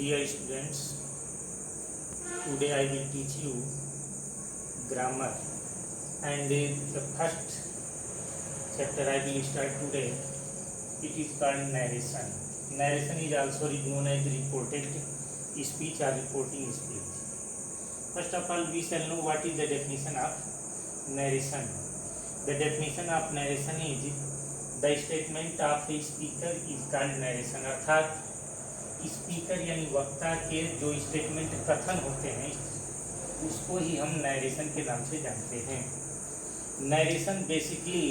Dear students, today I will teach you grammar, and the first chapter I will start today. It is called narration. Narration is also known as reported speech or reporting speech. First of all, we shall know what is the definition of narration. The definition of narration is the statement of a speaker is called narration. अर्थात speaker यानी वक्ता के जो statement कथन होते हैं उसको ही हम नैरेशन के नाम से जानते हैं। नैरेशन बेसिकली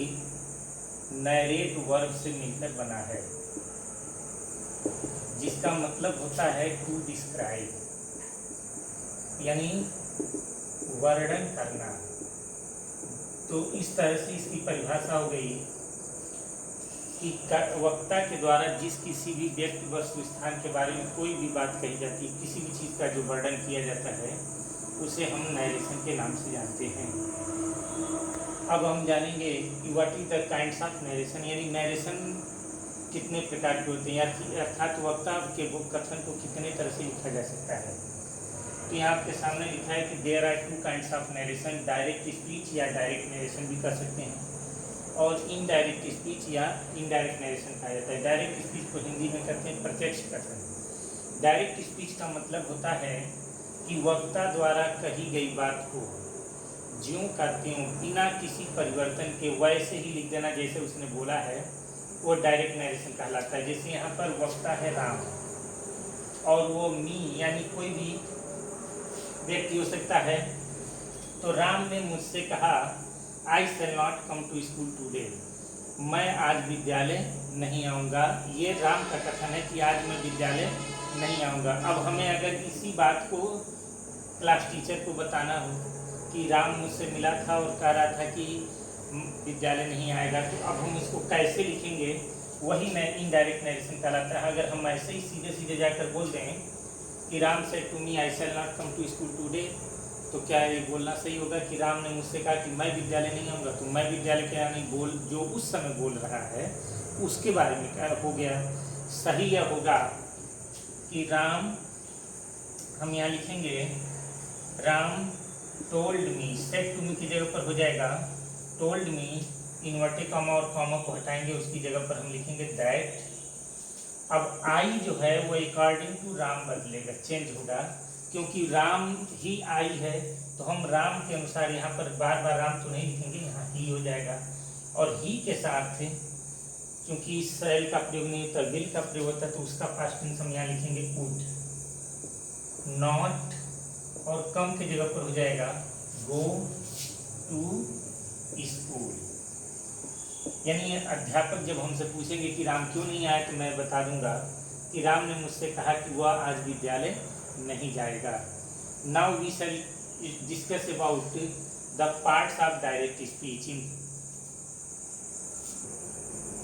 नैरेट वर्ब से मिलकर बना है, जिसका मतलब होता है टू डिस्क्राइब, यानी वर्णन करना। तो इस तरह से इसकी परिभाषा हो गई कि वक्ता के द्वारा जिस किसी भी व्यक्ति वस्तु स्थान के बारे में कोई भी बात कही जाती है, किसी भी चीज़ का जो वर्णन किया जाता है उसे हम नैरेशन के नाम से जानते हैं। अब हम जानेंगे कि what is the kinds of narration, यानी नैरेशन कितने प्रकार के होते हैं, अर्थात वक्ता के कथन को कितने तरह से लिखा जा सकता है। तो यहाँ आपके सामने लिखा है कि there are two kinds of narration, direct speech या डायरेक्ट नैरेशन भी कर सकते हैं, और इनडायरेक्ट स्पीच या इनडायरेक्ट नैरेशन कहा जाता है। डायरेक्ट स्पीच को हिंदी में कहते हैं प्रत्यक्ष कथन। डायरेक्ट स्पीच का मतलब होता है कि वक्ता द्वारा कही गई बात को ज्यों का त्यों बिना किसी परिवर्तन के वैसे ही लिख देना जैसे उसने बोला है, वो डायरेक्ट नैरेशन कहलाता है। जैसे यहाँ पर वक्ता है राम और वो मी यानी कोई भी व्यक्ति हो सकता है। तो राम ने मुझसे कहा I shall not come to school today, मैं आज विद्यालय नहीं आऊँगा। ये राम का कथन है कि आज मैं विद्यालय नहीं आऊँगा। अब हमें अगर इसी बात को क्लास टीचर को बताना हो कि राम मुझसे मिला था और कह रहा था कि विद्यालय नहीं आएगा, तो अब हम इसको कैसे लिखेंगे, वही इनडायरेक्ट नैरेशन कहलाता है। अगर हम ऐसे ही सीधे सीधे जाकर बोल दें कि Ram said to me I shall not come to school today, तो क्या ये बोलना सही होगा कि राम ने मुझसे कहा कि मैं विद्यालय नहीं आऊँगा? तो मैं विद्यालय के यानी बोल जो उस समय बोल रहा है उसके बारे में क्या हो गया। सही यह होगा कि राम, हम यहाँ लिखेंगे Ram told me, said to me की जगह पर हो जाएगा टोल्ड मी, इन्वर्टेड कॉमा और कॉमा को हटाएंगे, उसकी जगह पर हम लिखेंगे दैट। अब आई जो है वो अकॉर्डिंग टू राम बदलेगा, चेंज होगा, क्योंकि राम ही आई है तो हम राम के अनुसार यहाँ पर बार बार राम तो नहीं लिखेंगे, यहाँ ही हो जाएगा। और ही के साथ क्योंकि शैल का प्रयोग नहीं होता, विल का प्रयोग होता है, तो उसका पास्ट टेंस हम यहाँ लिखेंगे वुड। नॉट और कम के जगह पर हो जाएगा गो टू स्कूल। यानी अध्यापक जब हमसे पूछेंगे कि राम क्यों नहीं आया, तो मैं बता दूंगा कि राम ने मुझसे कहा कि वह आज विद्यालय नहीं जाएगा। Now we shall discuss about the parts of direct speech in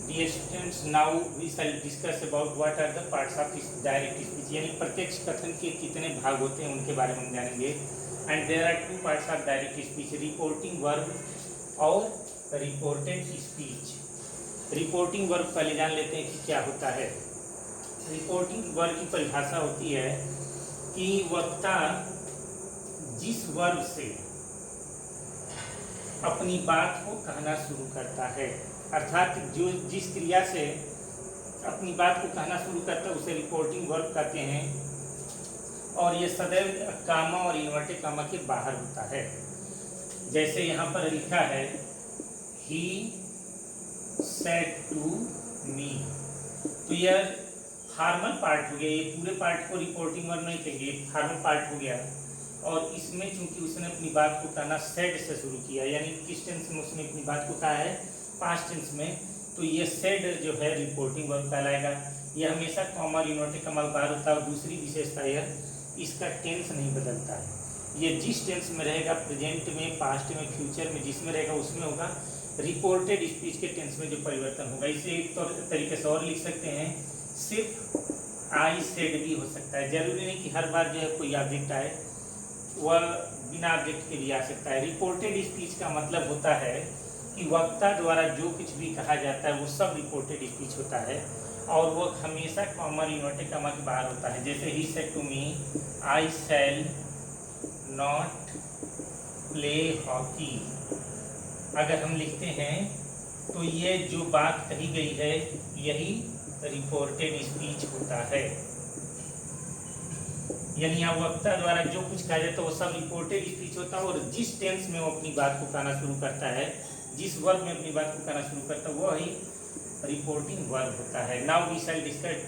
dear students. Now we shall discuss about what are the parts of direct speech, यानी प्रत्यक्ष कथन के कितने भाग होते हैं उनके बारे में हम जानेंगे। And there are two parts of direct speech, reporting verb और रिपोर्टेड स्पीच। रिपोर्टिंग वर्ब पहले जान लेते हैं कि क्या होता है। रिपोर्टिंग वर्ब की परिभाषा होती है कि वक्ता जिस वर्ब से अपनी बात को कहना शुरू करता है, अर्थात जो जिस क्रिया से अपनी बात को कहना शुरू करता है उसे रिपोर्टिंग वर्ब कहते हैं। और ये सदैव कामा और इन्वर्टेड कामा के बाहर होता है। जैसे यहाँ पर लिखा है ही सेड टू मी, तो यह फॉर्मल पार्ट हो गया, ये पूरे पार्ट को रिपोर्टिंग वर्ब नहीं कहेंगे, फॉर्मल पार्ट हो गया। और इसमें चूंकि उसने अपनी बात को कहना सेड से शुरू किया, यानी किस टेंस में उसने अपनी बात को कहा है, पास्ट टेंस में, तो ये सेड जो है रिपोर्टिंग वर्ब कहलाएगा। यह हमेशा कॉमा और इन्वर्टेड कॉमा बाहर होता है। और दूसरी विशेषता यह इसका टेंस नहीं बदलता है, ये जिस टेंस में रहेगा, प्रेजेंट में, पास्ट में, फ्यूचर में, जिसमें रहेगा उसमें होगा। रिपोर्टेड स्पीच के टेंस में जो परिवर्तन होगा, इसे एक तरीके से और लिख सकते हैं, सिर्फ आई सेड भी हो सकता है। जरूरी नहीं कि हर बार जो है कोई ऑब्जेक्ट आए, वह बिना ऑब्जेक्ट के भी आ सकता है। रिपोर्टेड स्पीच का मतलब होता है कि वक्ता द्वारा जो कुछ भी कहा जाता है वो सब रिपोर्टेड स्पीच होता है। और वो हमेशा कॉमा इन्वर्टेड कॉमा के बाहर होता है। जैसे ही said to me I shall not play hockey, अगर हम लिखते हैं तो ये जो बात कही गई है यही रिपोर्टेड स्पीच होता है। यानी यहाँ वक्ता द्वारा जो कुछ कहा जाता है वो सब रिपोर्टेड स्पीच होता है, और जिस टेंस में वो अपनी बात को कहना शुरू करता है, जिस वर्ब में अपनी बात को कहना शुरू करता है, वो ही रिपोर्टिंग वर्ब होता है। Now we shall discuss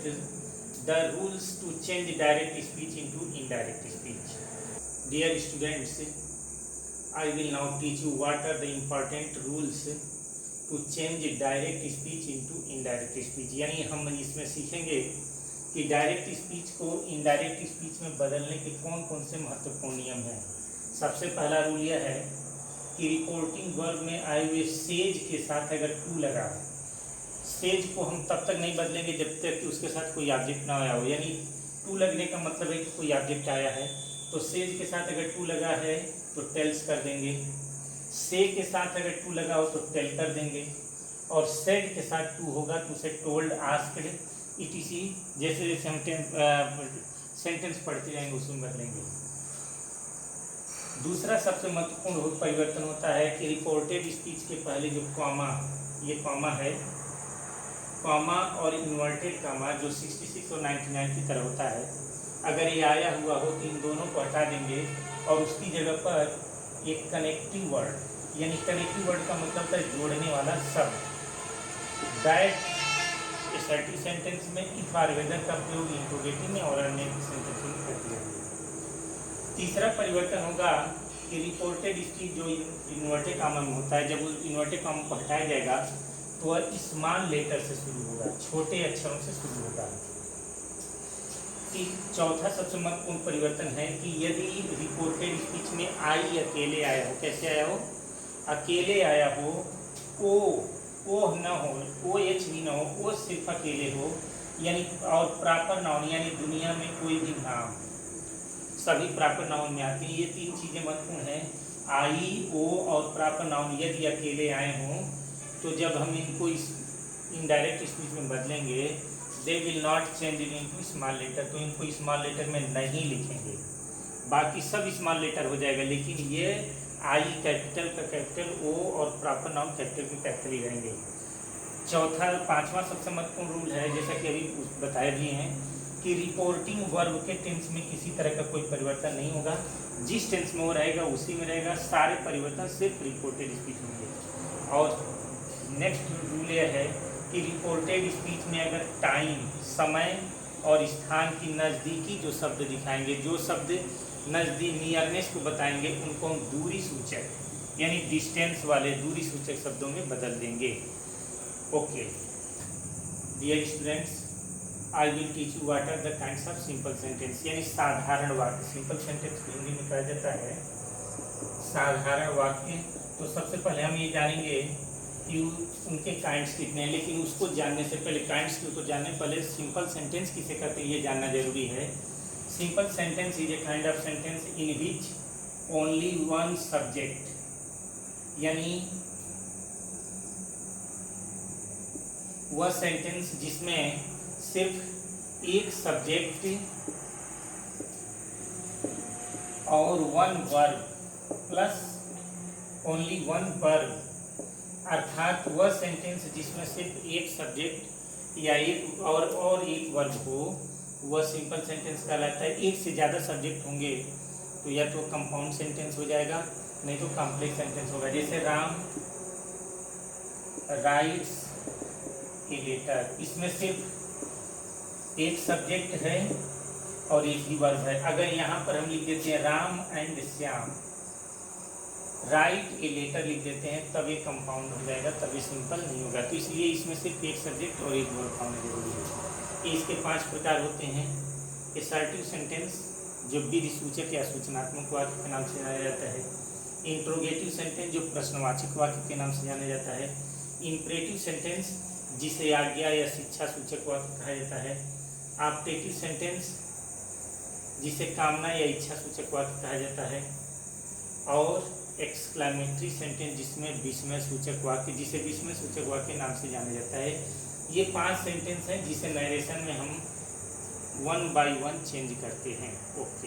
the rules to change direct speech into indirect speech. Dear students, I will now teach you what are the important rules to change direct speech into indirect speech। यानी हम इसमें सीखेंगे कि direct speech को indirect speech में बदलने के कौन कौन से महत्वपूर्ण नियम हैं। सबसे पहला रूल यह है कि रिपोर्टिंग वर्ब में आए हुए सेज के साथ अगर टू लगा, सेज को हम तब तक नहीं बदलेंगे जब तक कि उसके साथ कोई ऑब्जेक्ट ना आया हो। यानी टू लगने का मतलब है कि कोई ऑब्जेक्ट आया है, तो सेज के साथ अगर टू लगा है तो टेल्स कर देंगे, से के साथ अगर टू लगा हो तो टेल कर देंगे, और सेड के साथ टू होगा तो उसे टोल्ड, आस्क्ड, इटीसी जैसे जैसे हम सेंटेंस पढ़ते जाएंगे उसमें बदलेंगे। दूसरा सबसे महत्वपूर्ण परिवर्तन होता है कि रिपोर्टेड स्पीच के पहले जो कॉमा, ये कॉमा है, कॉमा और इन्वर्टेड कॉमा जो 66 और 99 की तरह होता है, अगर ये आया हुआ हो तो इन दोनों को हटा देंगे और उसकी जगह पर एक कनेक्टिव वर्ड, यानी कनेक्टिव वर्ड का मतलब है जोड़ने वाला शब्द, दैट असर्टिव सेंटेंस में इफ और वेदर का प्रयोग इंट्रोगेटिव में और अन्य सेंटेंस में करते हैं। तीसरा परिवर्तन होगा कि रिपोर्टेड स्पीच जो इन्वर्टेड कॉमा में होता है, जब उस इन्वर्टेड कॉमा को हटाया जाएगा तो वह स्मॉल लेटर से शुरू होगा, छोटे अक्षरों से शुरू होगा। चौथा सबसे महत्वपूर्ण परिवर्तन है कि यदि रिपोर्टेड स्पीच में आई अकेले आया हो, कैसे आया हो, अकेले आया हो, ओ न हो, ओ एच भी न हो, ओ सिर्फ अकेले हो, यानी और प्रॉपर नाउन यानी दुनिया में कोई भी नाम, सभी प्रॉपर नाउन में आते हैं। ये तीन चीज़ें महत्वपूर्ण हैं, आई, ओ और प्रॉपर नाउन यदि अकेले आए हों तो जब हम इनको इस इनडायरेक्ट स्पीच में बदलेंगे, they will not change into small letter, तो इनको स्मॉल लेटर में नहीं लिखेंगे, बाकी सब स्मॉल लेटर हो जाएगा, लेकिन ये आई कैपिटल का कैपिटल, ओ और प्रॉपर नाउन कैपिटल के कैपिटल ही रहेंगे। पांचवा सबसे महत्वपूर्ण रूल है, जैसा कि अभी बताए भी हैं, कि रिपोर्टिंग वर्ब के टेंस में किसी तरह का कोई परिवर्तन नहीं होगा, जिस टेंस में वो रहेगा उसी में रहेगा, सारे परिवर्तन सिर्फ रिपोर्टेड स्पीच में होंगे। और नेक्स्ट रूल यह है कि रिपोर्टेड स्पीच में अगर टाइम, समय और स्थान की नज़दीकी जो शब्द दिखाएंगे, जो शब्द नज़दीक नियरनेस को बताएंगे, उनको हम दूरी सूचक यानी डिस्टेंस वाले दूरी सूचक शब्दों में बदल देंगे। Okay dear students, I will teach you what are the kinds of simple sentence, यानी साधारण वाक्य। सिंपल सेंटेंस को हिंदी में कहा जाता है साधारण वाक्य। तो सबसे पहले हम ये जानेंगे कि उनके काइंड्स कितने हैं, लेकिन उसको जानने से पहले, काइंड्स को जानने पहले सिंपल सेंटेंस किसे कहते हैं ये जानना जरूरी है। Simple sentence is a kind of sentence in which only one subject, यानी वह सेंटेंस जिसमें सिर्फ एक सब्जेक्ट और one verb plus only one verb, अर्थात वह सेंटेंस जिसमें सिर्फ एक सब्जेक्ट या एक और एक वर्ब हो, वह सिंपल सेंटेंस कहलाता है। एक से ज़्यादा सब्जेक्ट होंगे तो या तो कंपाउंड सेंटेंस हो जाएगा, नहीं तो कॉम्प्लेक्स सेंटेंस होगा। जैसे राम राइट्स ए लेटर, इसमें सिर्फ एक सब्जेक्ट है और एक ही वर्ब है। अगर यहाँ पर हम लिख देते हैं Ram and Shyam, write a letter लिख देते हैं, तब ये कंपाउंड हो जाएगा, तब ये सिंपल नहीं होगा। तो इसलिए इसमें सिर्फ एक सब्जेक्ट और एक वर्ब होना जरूरी है। इसके 5 प्रकार होते हैं। असर्टिव सेंटेंस जो विधि सूचक या सूचनात्मक वाक्य के नाम से जाना जाता है। इंट्रोगेटिव सेंटेंस जो प्रश्नवाचक वाक्य के नाम से जाना जाता है। इंपरेटिव सेंटेंस जिसे आज्ञा या शिक्षा सूचक वाक्य कहा जाता है। ऑप्टेटिव सेंटेंस जिसे कामना या इच्छा सूचक वाक्य कहा जाता है। और एक्सक्लेमेटरी सेंटेंस जिसमें विस्मय सूचक वाक्य, जिसे विस्मय सूचक वाक्य नाम से जाना जाता है। ये 5 सेंटेंस हैं जिसे नरेशन में हम 1 बाय 1 चेंज करते हैं। ओके।